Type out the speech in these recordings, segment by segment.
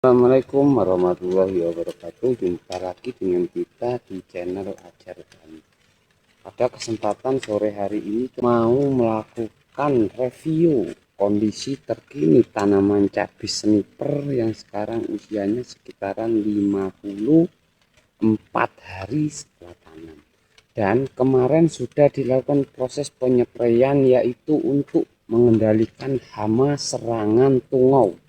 Assalamualaikum warahmatullahi wabarakatuh. Jumpa lagi dengan kita di channel Ajar Tani. Pada kesempatan sore hari ini mau melakukan review kondisi terkini tanaman cabai sniper yang sekarang usianya sekitaran 54 hari setelah tanam. Dan kemarin sudah dilakukan proses penyepraian, yaitu untuk mengendalikan hama serangan tungau.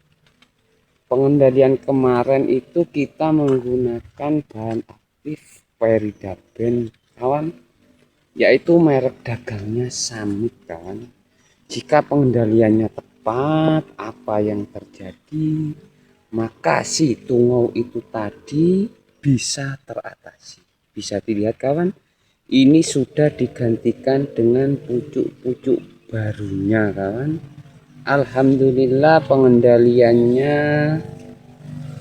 Pengendalian kemarin itu kita menggunakan bahan aktif Peridaben, kawan, yaitu merek dagangnya Summit, kawan. Jika pengendaliannya tepat, apa yang terjadi, maka si tungau itu tadi bisa teratasi. Bisa dilihat, kawan, ini sudah digantikan dengan pucuk-pucuk barunya, kawan. Alhamdulillah pengendaliannya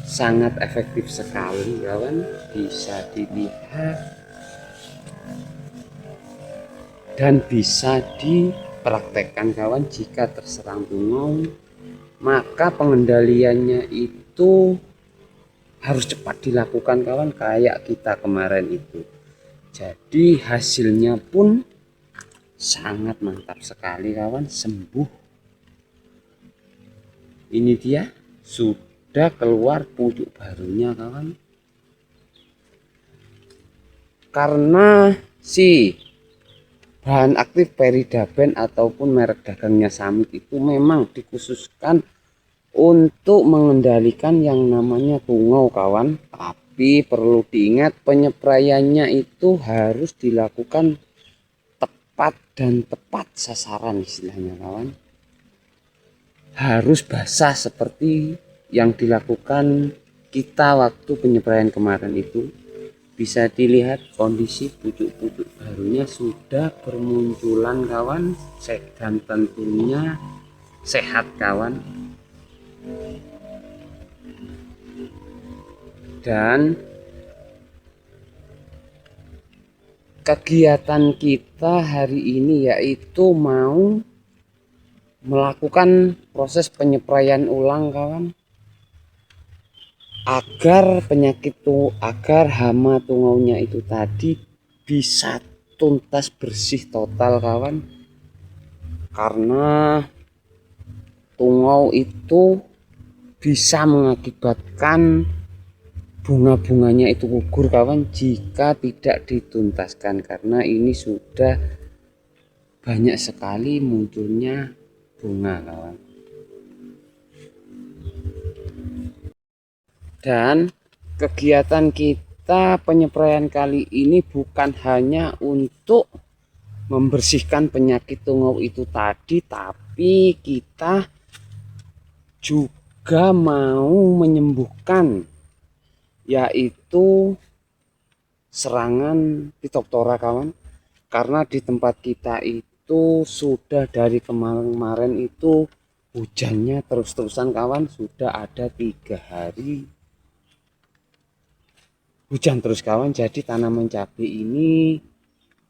sangat efektif sekali, kawan. Bisa dilihat dan bisa dipraktekkan, kawan. Jika terserang tungau, maka pengendaliannya itu harus cepat dilakukan, kawan, kayak kita kemarin itu. Jadi hasilnya pun sangat mantap sekali, kawan. Sembuh. Ini dia sudah keluar pucuk barunya, kawan. Karena si bahan aktif Peridaben ataupun merek dagangnya Summit itu memang dikhususkan untuk mengendalikan yang namanya tungau, kawan. Tapi perlu diingat penyepraiannya itu harus dilakukan tepat dan tepat sasaran, istilahnya, kawan. Harus basah seperti yang dilakukan kita waktu penyepraian kemarin itu. Bisa dilihat kondisi pucuk-pucuk barunya sudah bermunculan, kawan, dan tentunya sehat, kawan. Dan kegiatan kita hari ini yaitu mau melakukan proses penyepraian ulang, kawan, agar agar hama tungaunya itu tadi bisa tuntas bersih total, kawan. Karena tungau itu bisa mengakibatkan bunga-bunganya itu gugur, kawan, jika tidak dituntaskan. Karena ini sudah banyak sekali munculnya bunga, kawan. Dan kegiatan kita penyepraian kali ini bukan hanya untuk membersihkan penyakit tungau itu tadi, tapi kita juga mau menyembuhkan, yaitu serangan Phytophthora, kawan. Karena di tempat kita itu sudah dari kemarin itu hujannya terus-terusan, kawan. Sudah ada 3 hari hujan terus, kawan. Jadi tanaman cabai ini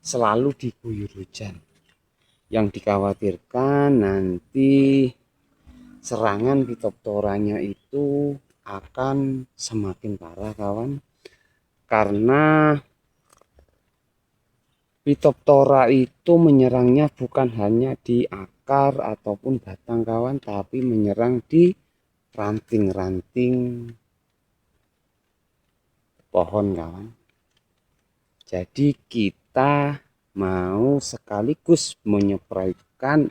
selalu diguyur hujan. Yang dikhawatirkan nanti serangan Phytophthoranya itu akan semakin parah, kawan. Karena Phytophthora itu menyerangnya bukan hanya di akar ataupun batang, kawan, tapi menyerang di ranting-ranting pohon, kawan. Jadi kita mau sekaligus menyepraikan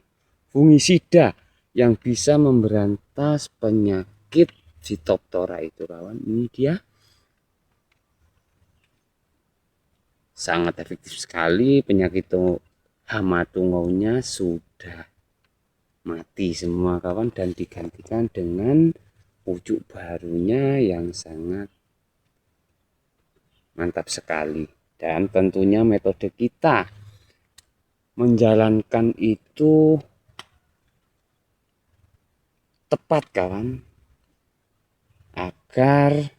fungisida yang bisa memberantas penyakit Phytophthora itu, kawan. Ini dia. Sangat efektif sekali. Penyakit hama tungaunya sudah mati semua, kawan, dan digantikan dengan pucuk barunya yang sangat mantap sekali. Dan tentunya metode kita menjalankan itu tepat, kawan, agar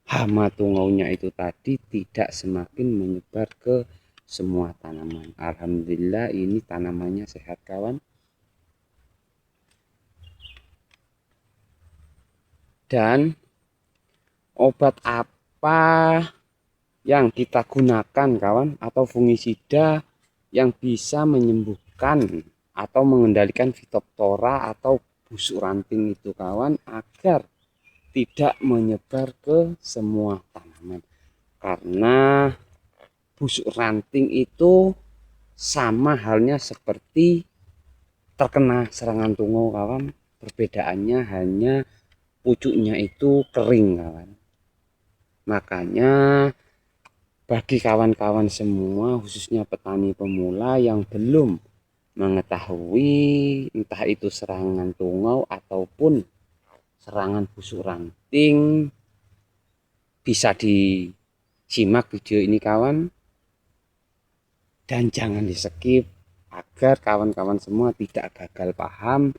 hama tungaunya itu tadi tidak semakin menyebar ke semua tanaman. Alhamdulillah ini tanamannya sehat, kawan. Dan obat apa yang kita gunakan kawan, atau fungisida yang bisa menyembuhkan atau mengendalikan Phytophthora atau busuk ranting itu kawan, agar tidak menyebar ke semua tanaman. Karena busuk ranting itu sama halnya seperti terkena serangan tungau kawan, perbedaannya hanya pucuknya itu kering kawan. Makanya bagi kawan-kawan semua, khususnya petani pemula yang belum mengetahui entah itu serangan tungau ataupun serangan busuk ranting, bisa disimak video ini kawan, dan jangan di skip agar kawan-kawan semua tidak gagal paham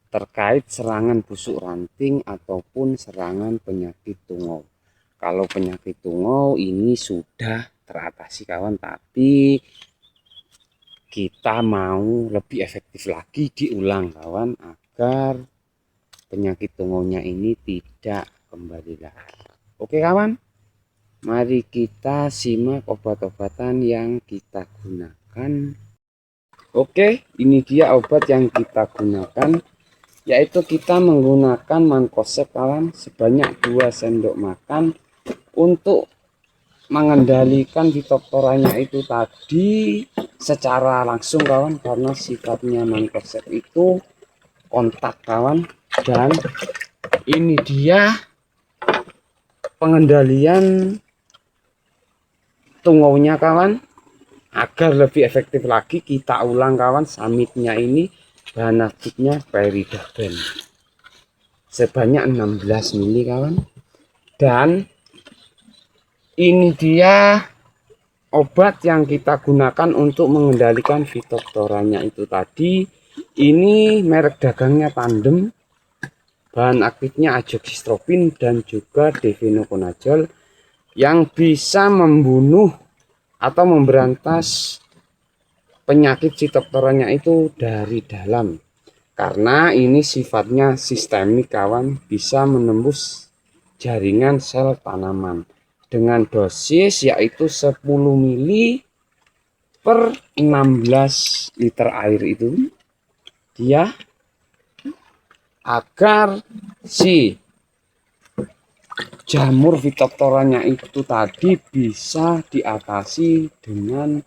terkait serangan busuk ranting ataupun serangan penyakit tungau. Kalau penyakit tungau ini sudah teratasi kawan, tapi kita mau lebih efektif lagi diulang kawan, agar penyakit tungaunya ini tidak kembali lagi. Oke kawan, mari kita simak obat-obatan yang kita gunakan. Oke, ini dia obat yang kita gunakan, yaitu kita menggunakan Mancozeb kawan, sebanyak 2 sendok makan untuk mengendalikan Phytophthora-nya itu tadi secara langsung kawan, karena sifatnya Mancozeb itu kontak kawan. Dan ini dia pengendalian tungaunya kawan. Agar lebih efektif lagi kita ulang kawan, samitnya ini bahan aktifnya Pyridoxine sebanyak 16 mili kawan. Dan ini dia obat yang kita gunakan untuk mengendalikan Phytophthora-nya itu tadi. Ini merek dagangnya Tandem, bahan aktifnya azoxystrobin dan juga difenoconazole, yang bisa membunuh atau memberantas penyakit Phytophthora-nya itu dari dalam. Karena ini sifatnya sistemik kawan, bisa menembus jaringan sel tanaman dengan dosis yaitu 10 mili per 16 liter air itu dia, agar si jamur Phytophthora-nya itu tadi bisa diatasi dengan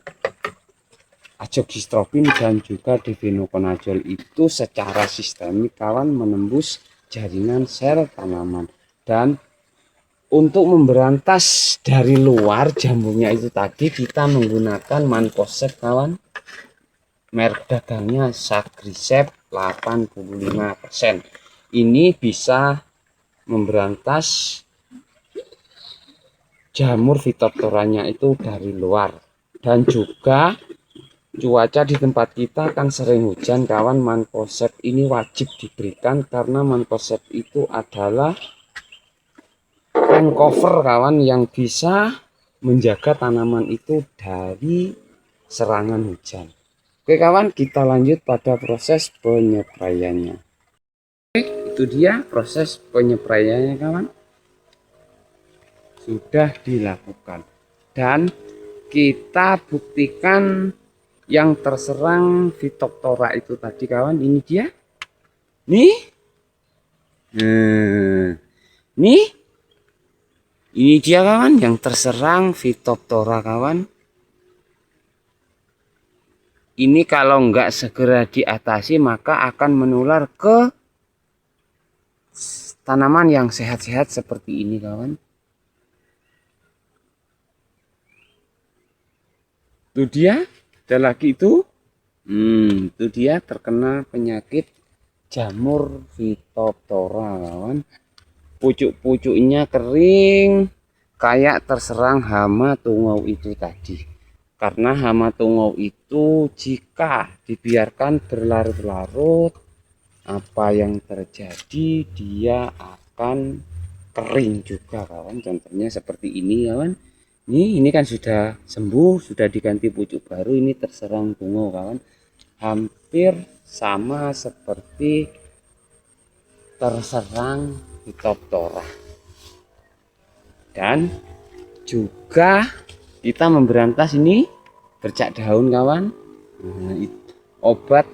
azoxystrobin dan juga difenoconazole itu secara sistemik kawan, menembus jaringan sel tanaman. Dan untuk memberantas dari luar jamurnya itu tadi, kita menggunakan Mancozeb kawan, merek dagangnya Sagridsep 85%. Ini bisa memberantas jamur Phytophthora-nya itu dari luar. Dan juga cuaca di tempat kita kan sering hujan kawan, Mancozeb ini wajib diberikan, karena Mancozeb itu adalah rain cover kawan, yang bisa menjaga tanaman itu dari serangan hujan. Oke kawan, kita lanjut pada proses penyepraiannya. Oke, itu dia proses penyepraiannya kawan, sudah dilakukan. Dan kita buktikan yang terserang Phytophthora itu tadi kawan, ini dia nih, nih ini dia kawan yang terserang Phytophthora kawan. Ini kalau nggak segera diatasi maka akan menular ke tanaman yang sehat-sehat seperti ini kawan. Itu dia, ada lagi itu. Itu dia terkena penyakit jamur Phytophthora kawan. Pucuk-pucuknya kering, kayak terserang hama tungau itu tadi. Karena hama tungau itu jika dibiarkan berlarut-larut, apa yang terjadi, dia akan kering juga kawan. Contohnya seperti ini kawan. Ini kan sudah sembuh, sudah diganti pucuk baru, ini terserang tungau kawan. Hampir sama seperti terserang Phytophthora. Dan juga kita memberantas ini bercak daun kawan. Obat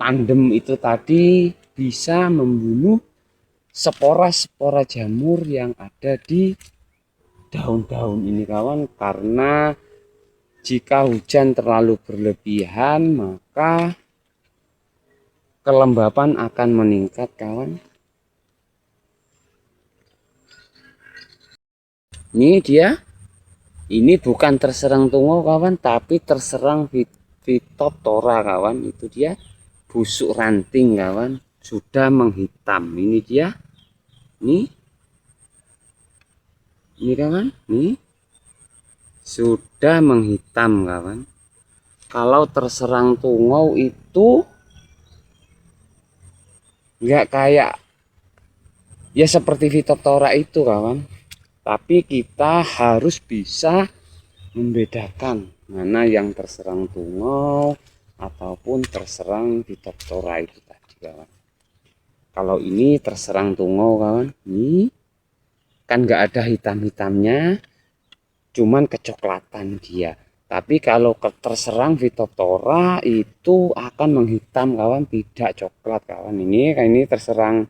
tandem itu tadi bisa membunuh spora-spora jamur yang ada di daun-daun ini kawan, karena jika hujan terlalu berlebihan maka kelembapan akan meningkat kawan. Ini dia, ini bukan terserang tungau kawan, tapi terserang Phytophthora kawan. Itu dia busuk ranting kawan, sudah menghitam. Ini dia, ini kawan, nih sudah menghitam kawan. Kalau terserang tungau itu nggak kayak ya seperti Phytophthora itu kawan, tapi kita harus bisa membedakan mana yang terserang tungau ataupun terserang Phytophthora itu tadi kawan. Kalau ini terserang tungau kawan, ini kan nggak ada hitam-hitamnya, cuman kecoklatan dia. Tapi kalau terserang Phytophthora itu akan menghitam kawan, tidak coklat kawan. Ini terserang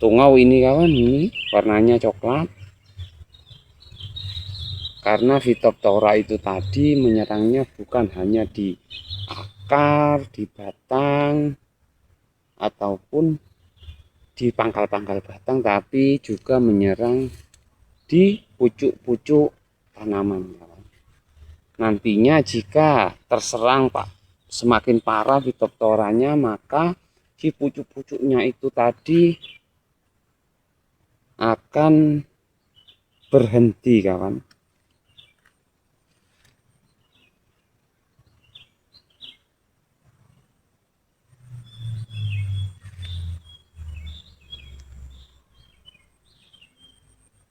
tungau ini kawan, ini warnanya coklat. Karena Phytophthora itu tadi menyerangnya bukan hanya di akar, di batang, ataupun di pangkal-pangkal batang, tapi juga menyerang di pucuk-pucuk tanaman kawan. Nantinya jika terserang semakin parah Phytophthoranya, maka di pucuk-pucuknya itu tadi akan berhenti kawan.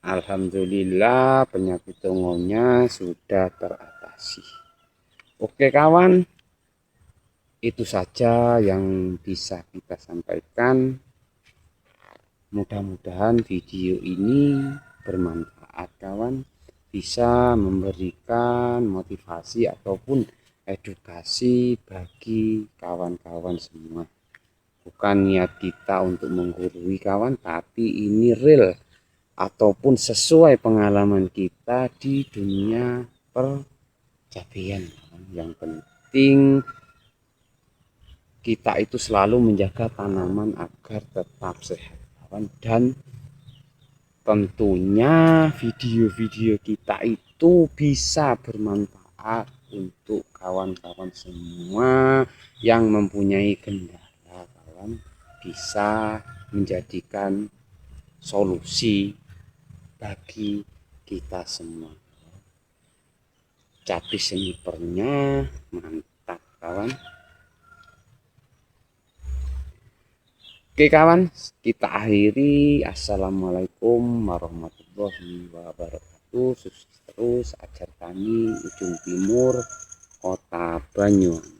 Alhamdulillah penyakit tungaunya sudah teratasi. Oke kawan, itu saja yang bisa kita sampaikan. Mudah-mudahan video ini bermanfaat kawan, bisa memberikan motivasi ataupun edukasi bagi kawan-kawan semua. Bukan niat kita untuk menggurui kawan, tapi ini real ataupun sesuai pengalaman kita di dunia percabean. Yang penting kita itu selalu menjaga tanaman agar tetap sehat kawan, dan tentunya video-video kita itu bisa bermanfaat untuk kawan-kawan semua yang mempunyai kendala kawan, bisa menjadikan solusi bagi kita semua. Cabai snipernya mantap kawan. Oke kawan, kita akhiri. Assalamualaikum warahmatullahi wabarakatuh. Sukses terus, ajar kami Ujung Timur, Kota Banyuwangi.